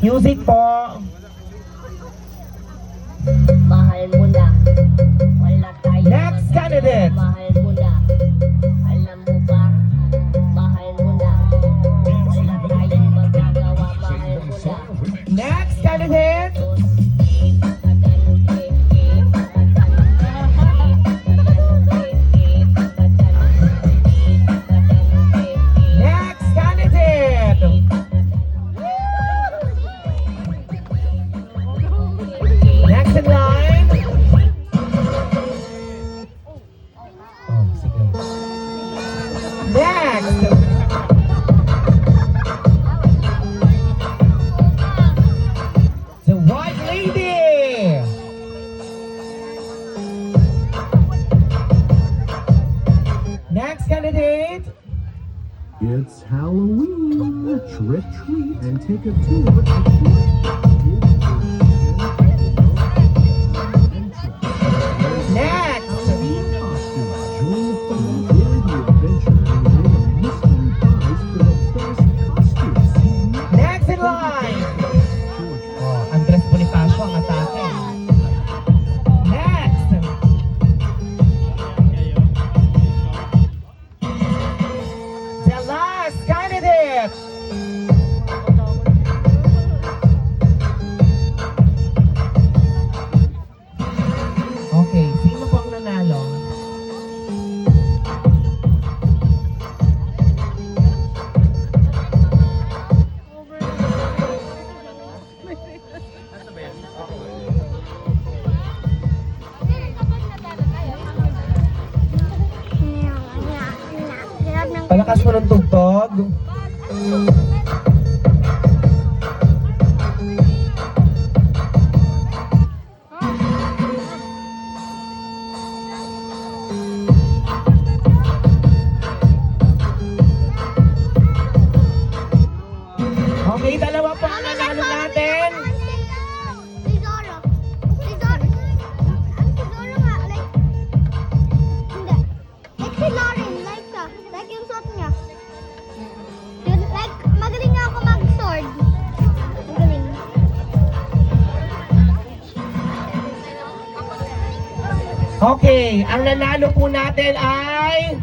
Music po. Mahal mo na, wala tayo Next candidate. Mahal mo na, alam mo ba? Mahal mo na, wala tayong magagawa. Mahal mo na. Next candidate. Next candidate. Next in line. Oh, sige. Next. The white lady. Next candidate. It's Halloween. Trick, treat, and take a tour of Next. Halloween costume. Join the fun, daring the adventure, and win a mystery prize for the best costumes. Next in line. Oh, Andres Bonifacio ang atake. Next. The last candidate. Okay, sino po ang nanalo? Palakas mo ng tugtog. Okay, dalawa po ang nanalo natin. Rizoro. Rizoro. Ang Rizoro nga, like, hindi. Like si Lauren, like yung suot niya. Yun, like, magaling nga ako mag-sword. Magaling. Okay, ang nanalo po natin ay